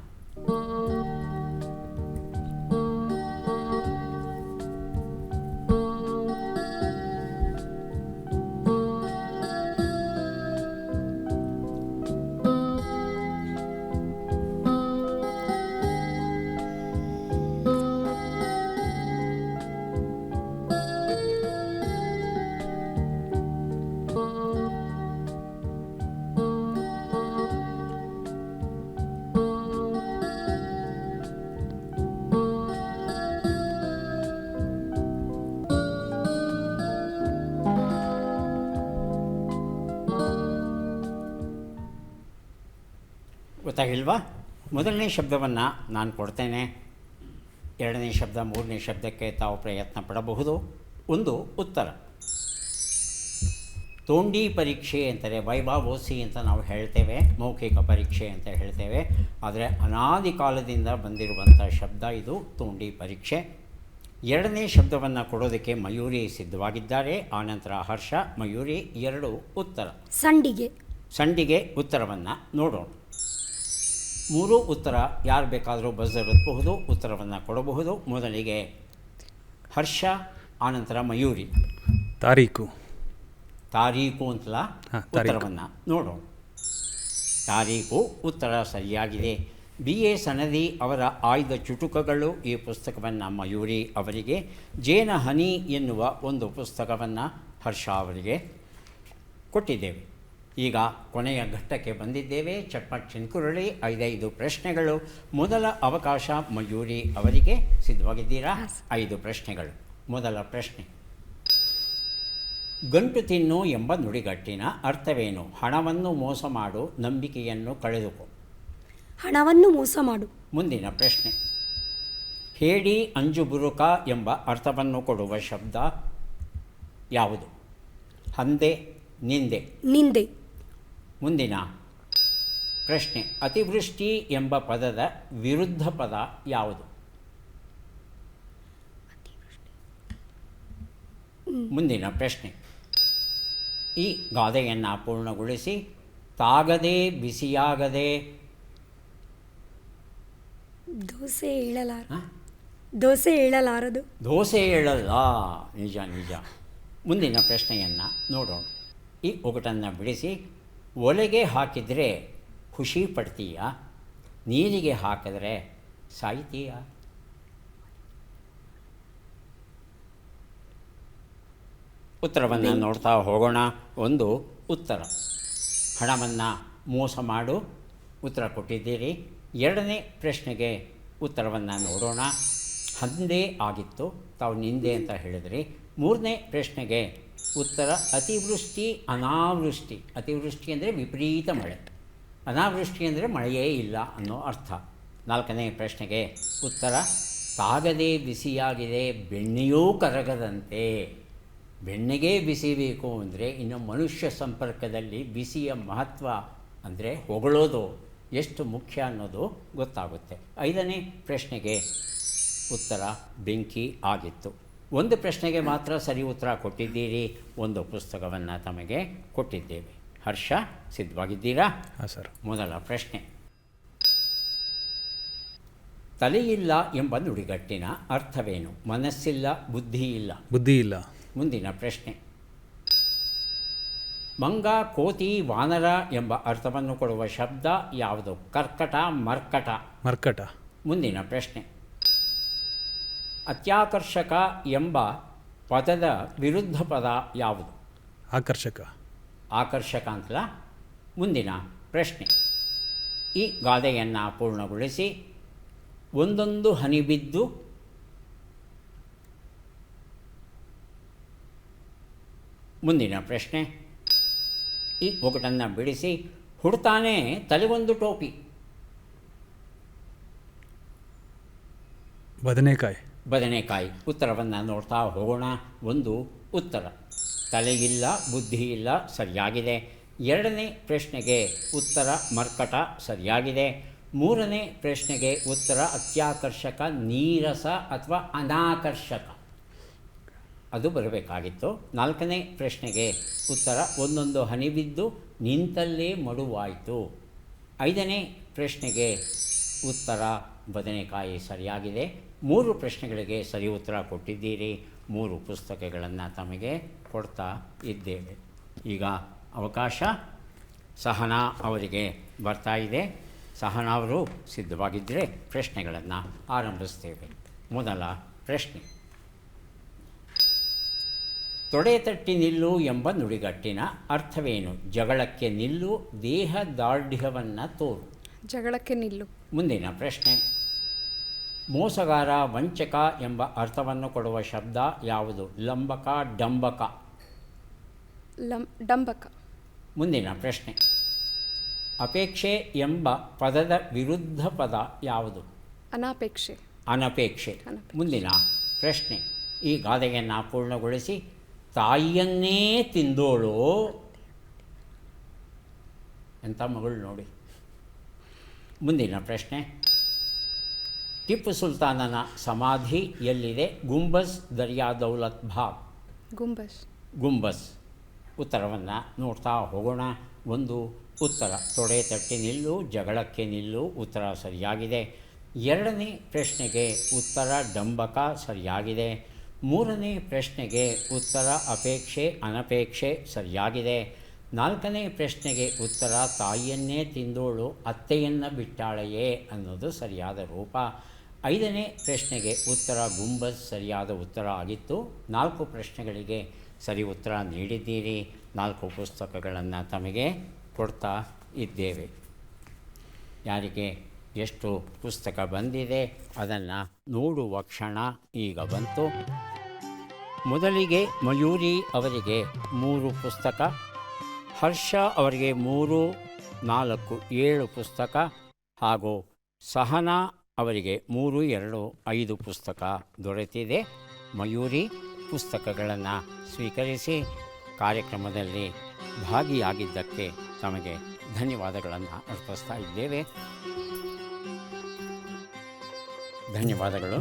Speaker 1: ಗೊತ್ತಾಗಿಲ್ವಾ? ಮೊದಲನೇ ಶಬ್ದವನ್ನು ನಾನು ಕೊಡ್ತೇನೆ, ಎರಡನೇ ಶಬ್ದ ಮೂರನೇ ಶಬ್ದಕ್ಕೆ ತಾವು ಪ್ರಯತ್ನ ಪಡಬಹುದು. ಒಂದು ಉತ್ತರ. ತೋಂಡಿ ಪರೀಕ್ಷೆ ಅಂತಾರೆ, ವೈಭಾವೋಸಿ ಅಂತ ನಾವು ಹೇಳ್ತೇವೆ, ಮೌಖಿಕ ಪರೀಕ್ಷೆ ಅಂತ ಹೇಳ್ತೇವೆ. ಆದರೆ ಅನಾದಿ ಕಾಲದಿಂದ ಬಂದಿರುವಂಥ ಶಬ್ದ ಇದು ತೋಂಡಿ ಪರೀಕ್ಷೆ. ಎರಡನೇ ಶಬ್ದವನ್ನು ಕೊಡೋದಕ್ಕೆ ಮಯೂರಿ ಸಿದ್ಧವಾಗಿದ್ದಾರೆ. ಆನಂತರ ಹರ್ಷ, ಮಯೂರಿ, ಎರಡು ಉತ್ತರ.
Speaker 2: ಸಂಡಿಗೆ.
Speaker 1: ಸಂಡಿಗೆ ಉತ್ತರವನ್ನು ನೋಡೋಣ. ಮೂರು ಉತ್ತರ ಯಾರು ಬೇಕಾದರೂ ಬರೆದಿರಬಹುದು, ಉತ್ತರವನ್ನು ಕೊಡಬಹುದು. ಮೊದಲಿಗೆ ಹರ್ಷ, ಆನಂತರ ಮಯೂರಿ.
Speaker 3: ತಾರೀಕು.
Speaker 1: ತಾರೀಕು ಅಂತಲ
Speaker 3: ತಾರೀಕು.
Speaker 1: ಉತ್ತರವನ್ನು ನೋಡೋಣ. ತಾರೀಕು ಉತ್ತರ ಸರಿಯಾಗಿದೆ. B.A. ಸನದಿ ಅವರ ಆಯ್ದ ಚುಟುಕಗಳು ಈ ಪುಸ್ತಕವನ್ನು ಮಯೂರಿ ಅವರಿಗೆ, ಜೇನ ಹನಿ ಎನ್ನುವ ಒಂದು ಪುಸ್ತಕವನ್ನು ಹರ್ಷ ಅವರಿಗೆ ಕೊಟ್ಟಿದ್ದೇವೆ. ಈಗ ಕೊನೆಯ ಘಟ್ಟಕ್ಕೆ ಬಂದಿದ್ದೇವೆ. ಚಟ್ಪಟ್ ಚಿನ್ಕುರಳಿ 5 ಪ್ರಶ್ನೆಗಳು. ಮೊದಲ ಅವಕಾಶ ಮಯೂರಿ ಅವರಿಗೆ. ಸಿದ್ಧವಾಗಿದ್ದೀರಾ? 5 ಪ್ರಶ್ನೆಗಳು. ಮೊದಲ ಪ್ರಶ್ನೆ, ಗಂಟು ತಿನ್ನು ಎಂಬ ನುಡಿಗಟ್ಟಿನ ಅರ್ಥವೇನು? ಹಣವನ್ನು ಮೋಸ ಮಾಡು, ನಂಬಿಕೆಯನ್ನು ಕಳೆದುಕೋ.
Speaker 2: ಹಣವನ್ನು ಮೋಸ ಮಾಡು.
Speaker 1: ಮುಂದಿನ ಪ್ರಶ್ನೆ, ಹೇಡಿ ಅಂಜುಬುರುಕ ಎಂಬ ಅರ್ಥವನ್ನು ಕೊಡುವ ಶಬ್ದ ಯಾವುದು? ಹಂದೆ, ನಿಂದೆ.
Speaker 2: ನಿಂದೆ.
Speaker 1: ಮುಂದಿನ ಪ್ರಶ್ನೆ, ಅತಿವೃಷ್ಟಿ ಎಂಬ ಪದದ ವಿರುದ್ಧ ಪದ ಯಾವುದು? ಮುಂದಿನ ಪ್ರಶ್ನೆ, ಈ ಗಾದೆಯನ್ನು ಪೂರ್ಣಗೊಳಿಸಿ. ತಾಗದೆ ಬಿಸಿಯಾಗದೆ.
Speaker 2: ದೋಸೆ ಏಳಲಾರದು.
Speaker 1: ದೋಸೆ ಏಳಲ್ಲ. ನಿಜ ನಿಜ. ಮುಂದಿನ ಪ್ರಶ್ನೆಯನ್ನು ನೋಡೋಣ. ಈ ಒಗಟನ್ನು ಬಿಡಿಸಿ. ಒಲೆಗೆ ಹಾಕಿದರೆ ಖುಷಿ ಪಡ್ತೀಯ, ನೀರಿಗೆ ಹಾಕಿದ್ರೆ ಸಾಯ್ತೀಯ. ಉತ್ತರವನ್ನು ನೋಡ್ತಾ ಹೋಗೋಣ. ಒಂದು ಉತ್ತರ, ಹಣವನ್ನು ಮೋಸ ಮಾಡು, ಉತ್ತರ ಕೊಟ್ಟಿದ್ದೀರಿ. ಎರಡನೇ ಪ್ರಶ್ನೆಗೆ ಉತ್ತರವನ್ನು ನೋಡೋಣ. ಹಂದೆ ಆಗಿತ್ತು, ತಾವು ನಿಂದೆ ಅಂತ ಹೇಳಿದ್ರಿ. ಮೂರನೇ ಪ್ರಶ್ನೆಗೆ ಉತ್ತರ ಅತಿವೃಷ್ಟಿ ಅನಾವೃಷ್ಟಿ. ಅತಿವೃಷ್ಟಿ ಅಂದರೆ ವಿಪರೀತ ಮಳೆ, ಅನಾವೃಷ್ಟಿ ಅಂದರೆ ಮಳೆಯೇ ಇಲ್ಲ ಅನ್ನೋ ಅರ್ಥ. ನಾಲ್ಕನೇ ಪ್ರಶ್ನೆಗೆ ಉತ್ತರ ತಾಗದೆ ಬಿಸಿಯಾಗಿದೆ, ಬೆಣ್ಣೆಯೂ ಕರಗದಂತೆ. ಬೆಣ್ಣೆಗೆ ಬಿಸಿ ಬೇಕು ಅಂದರೆ ಇನ್ನು ಮನುಷ್ಯ ಸಂಪರ್ಕದಲ್ಲಿ ಬಿಸಿಯ ಮಹತ್ವ ಅಂದರೆ ಹೊಗಳೋದು ಎಷ್ಟು ಮುಖ್ಯ ಅನ್ನೋದು ಗೊತ್ತಾಗುತ್ತೆ. ಐದನೇ ಪ್ರಶ್ನೆಗೆ ಉತ್ತರ ಬೆಂಕಿ ಆಗಿತ್ತು. ಒಂದು ಪ್ರಶ್ನೆಗೆ ಮಾತ್ರ ಸರಿ ಉತ್ತರ ಕೊಟ್ಟಿದ್ದೀರಿ. ಒಂದು ಪುಸ್ತಕವನ್ನು ತಮಗೆ ಕೊಟ್ಟಿದ್ದೇವೆ. ಹರ್ಷ, ಸಿದ್ಧವಾಗಿದ್ದೀರಾ?
Speaker 3: ಹಾಂ ಸರ್.
Speaker 1: ಮೊದಲ ಪ್ರಶ್ನೆ, ತಲೆಯಿಲ್ಲ ಎಂಬ ನುಡಿಗಟ್ಟಿನ ಅರ್ಥವೇನು? ಮನಸ್ಸಿಲ್ಲ, ಬುದ್ಧಿ ಇಲ್ಲ.
Speaker 3: ಬುದ್ಧಿ ಇಲ್ಲ.
Speaker 1: ಮುಂದಿನ ಪ್ರಶ್ನೆ, ಮಂಗ, ಕೋತಿ, ವಾನರ ಎಂಬ ಅರ್ಥವನ್ನು ಕೊಡುವ ಶಬ್ದ ಯಾವುದು? ಕರ್ಕಟ, ಮರ್ಕಟ.
Speaker 3: ಮರ್ಕಟ.
Speaker 1: ಮುಂದಿನ ಪ್ರಶ್ನೆ, ಅತ್ಯಾಕರ್ಷಕ ಎಂಬ ಪದದ ವಿರುದ್ಧ ಪದ ಯಾವುದು?
Speaker 3: ಆಕರ್ಷಕ.
Speaker 1: ಆಕರ್ಷಕ ಅಂತಲ್ಲ. ಮುಂದಿನ ಪ್ರಶ್ನೆ, ಈ ಗಾದೆಯನ್ನು ಪೂರ್ಣಗೊಳಿಸಿ. ಒಂದೊಂದು ಹನಿ ಬಿದ್ದು ಮುಂದಿನ ಪ್ರಶ್ನೆ, ಈ ಒಗಟನ್ನು ಬಿಡಿಸಿ. ಹುಡ್ತಾನೆ ತಲೆಗೊಂದು ಟೋಪಿ.
Speaker 3: ಬದನೆಕಾಯಿ.
Speaker 1: ಬದನೆಕಾಯಿ. ಉತ್ತರವನ್ನು ನೋಡ್ತಾ ಹೋಗೋಣ. ಒಂದು ಉತ್ತರ, ತಲೆಯಿಲ್ಲ, ಬುದ್ಧಿ ಇಲ್ಲ, ಸರಿಯಾಗಿದೆ. ಎರಡನೇ ಪ್ರಶ್ನೆಗೆ ಉತ್ತರ ಮರ್ಕಟ, ಸರಿಯಾಗಿದೆ. ಮೂರನೇ ಪ್ರಶ್ನೆಗೆ ಉತ್ತರ ಅತ್ಯಾಕರ್ಷಕ, ನೀರಸ ಅಥವಾ ಅನಾಕರ್ಷಕ, ಅದು ಬರಬೇಕಾಗಿತ್ತು. ನಾಲ್ಕನೇ ಪ್ರಶ್ನೆಗೆ ಉತ್ತರ ಒಂದೊಂದು ಹನಿ ಬಿದ್ದು ನಿಂತಲ್ಲೇ ಮಡುವಾಯಿತು. ಐದನೇ ಪ್ರಶ್ನೆಗೆ ಉತ್ತರ ಬದನೆಕಾಯಿ, ಸರಿಯಾಗಿದೆ. ಮೂರು ಪ್ರಶ್ನೆಗಳಿಗೆ ಸರಿ ಉತ್ತರ ಕೊಟ್ಟಿದ್ದೀರಿ. 3 ಪುಸ್ತಕಗಳನ್ನು ತಮಗೆ ಕೊಡ್ತಾ ಇದ್ದೇವೆ. ಈಗ ಅವಕಾಶ ಸಹನಾ ಅವರಿಗೆ ಬರ್ತಾ ಇದೆ. ಸಹನಾ ಅವರು ಸಿದ್ಧವಾಗಿದ್ದರೆ ಪ್ರಶ್ನೆಗಳನ್ನು ಆರಂಭಿಸ್ತೇವೆ. ಮೊದಲ ಪ್ರಶ್ನೆ, ತೊಡೆ ತಟ್ಟಿ ನಿಲ್ಲು ಎಂಬ ನುಡಿಗಟ್ಟಿನ ಅರ್ಥವೇನು? ಜಗಳಕ್ಕೆ ನಿಲ್ಲು, ದೇಹ ದಾರ್ಢ್ಯವನ್ನು ತೋರು.
Speaker 4: ಜಗಳಕ್ಕೆ ನಿಲ್ಲು.
Speaker 1: ಮುಂದಿನ ಪ್ರಶ್ನೆ, ಮೋಸಗಾರ, ವಂಚಕ ಎಂಬ ಅರ್ಥವನ್ನು ಕೊಡುವ ಶಬ್ದ ಯಾವುದು? ಲಂಬಕ, ಡಂಬಕ.
Speaker 4: ಡಂಬಕ.
Speaker 1: ಮುಂದಿನ ಪ್ರಶ್ನೆ, ಅಪೇಕ್ಷೆ ಎಂಬ ಪದದ ವಿರುದ್ಧ ಪದ ಯಾವುದು?
Speaker 4: ಅನಾಪೇಕ್ಷೆ.
Speaker 1: ಅನಪೇಕ್ಷೆ. ಮುಂದಿನ ಪ್ರಶ್ನೆ, ಈ ಗಾದೆಯನ್ನು ಪೂರ್ಣಗೊಳಿಸಿ. ತಾಯಿಯನ್ನೇ ತಿಂದೋಳು ಎಂಥ ಮಗಳು ನೋಡಿ. ಮುಂದಿನ ಪ್ರಶ್ನೆ, ಟಿಪ್ಪು ಸುಲ್ತಾನನ ಸಮಾಧಿ ಎಲ್ಲಿದೆ? ಗುಂಬಸ್, ದರ್ಯಾ ದೌಲತ್ ಭಾಗ್.
Speaker 4: ಗುಂಬಸ್.
Speaker 1: ಗುಂಬಸ್. ಉತ್ತರವನ್ನು ನೋಡ್ತಾ ಹೋಗೋಣ. ಒಂದು ಉತ್ತರ, ತೊಡೆ ತಟ್ಟಿ ನಿಲ್ಲು, ಜಗಳಕ್ಕೆ ನಿಲ್ಲು, ಉತ್ತರ ಸರಿಯಾಗಿದೆ. ಎರಡನೇ ಪ್ರಶ್ನೆಗೆ ಉತ್ತರ ಡಂಬಕ ಸರಿಯಾಗಿದೆ. ಮೂರನೇ ಪ್ರಶ್ನೆಗೆ ಉತ್ತರ ಅಪೇಕ್ಷೆ ಅನಪೇಕ್ಷೆ ಸರಿಯಾಗಿದೆ. ನಾಲ್ಕನೇ ಪ್ರಶ್ನೆಗೆ ಉತ್ತರ ತಾಯಿಯನ್ನೇ ತಿಂದೋಳು ಅತ್ತೆಯನ್ನು ಬಿಟ್ಟಾಳೆಯೇ ಅನ್ನೋದು ಸರಿಯಾದ ರೂಪ. ಐದನೇ ಪ್ರಶ್ನೆಗೆ ಉತ್ತರ ಗುಂಬಸ್ ಸರಿಯಾದ ಉತ್ತರ ಆಗಿತ್ತು. 4 ಪ್ರಶ್ನೆಗಳಿಗೆ ಸರಿ ಉತ್ತರ ನೀಡಿದ್ದೀರಿ. 4 ಪುಸ್ತಕಗಳನ್ನು ತಮಗೆ ಕೊಡ್ತಾ ಇದ್ದೇವೆ. ಯಾರಿಗೆ ಎಷ್ಟು ಪುಸ್ತಕ ಬಂದಿದೆ ಅದನ್ನು ನೋಡುವ ಕ್ಷಣ ಈಗ ಬಂತು. ಮೊದಲಿಗೆ ಮಯೂರಿ ಅವರಿಗೆ 3 ಪುಸ್ತಕ, ಹರ್ಷ ಅವರಿಗೆ 3, 4, 7 ಪುಸ್ತಕ ಹಾಗೂ ಸಹನಾ ಅವರಿಗೆ 3, 2, 5 ಪುಸ್ತಕ ದೊರೆತಿದೆ. ಮಯೂರಿ ಪುಸ್ತಕಗಳನ್ನು ಸ್ವೀಕರಿಸಿ ಕಾರ್ಯಕ್ರಮದಲ್ಲಿ ಭಾಗಿಯಾಗಿದ್ದಕ್ಕೆ ತಮಗೆ ಧನ್ಯವಾದಗಳನ್ನು ಅರ್ಪಿಸ್ತಾ ಇದ್ದೇವೆ. ಧನ್ಯವಾದಗಳು.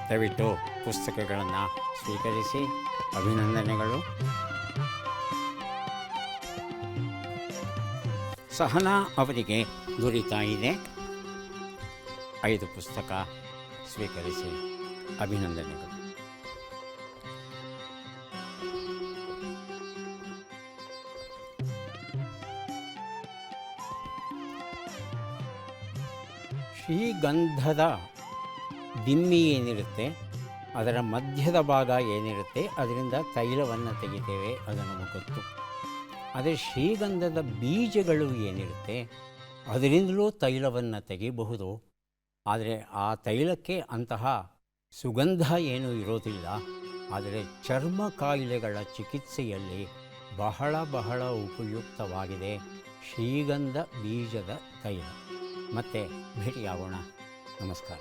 Speaker 1: ದಯವಿಟ್ಟು ಪುಸ್ತಕಗಳನ್ನು ಸ್ವೀಕರಿಸಿ. ಅಭಿನಂದನೆಗಳು. ಸಹನಾ ಅವರಿಗೆ ದೊರೀತಾ ಇದೆ 5 ಪುಸ್ತಕ ಸ್ವೀಕರಿಸಿ. ಅಭಿನಂದನೆಗಳು. ಶ್ರೀಗಂಧದ ದಿಮ್ಮಿ ಏನಿರುತ್ತೆ ಅದರ ಮಧ್ಯದ ಭಾಗ ಏನಿರುತ್ತೆ ಅದರಿಂದ ತೈಲವನ್ನು ತೆಗಿತೇವೆ, ಅದು ನಮಗೆ ಗೊತ್ತು. ಆದರೆ ಶ್ರೀಗಂಧದ ಬೀಜಗಳು ಏನಿರುತ್ತೆ ಅದರಿಂದಲೂ ತೈಲವನ್ನು ತೆಗಿಬಹುದು. ಆದರೆ ಆ ತೈಲಕ್ಕೆ ಅಂತಹ ಸುಗಂಧ ಏನೂ ಇರೋದಿಲ್ಲ. ಆದರೆ ಚರ್ಮ ಕಾಯಿಲೆಗಳ ಚಿಕಿತ್ಸೆಯಲ್ಲಿ ಬಹಳ ಉಪಯುಕ್ತವಾಗಿದೆ ಶ್ರೀಗಂಧ ಬೀಜದ ತೈಲ. ಮತ್ತೆ ಭೇಟಿಯಾಗೋಣ. ನಮಸ್ಕಾರ.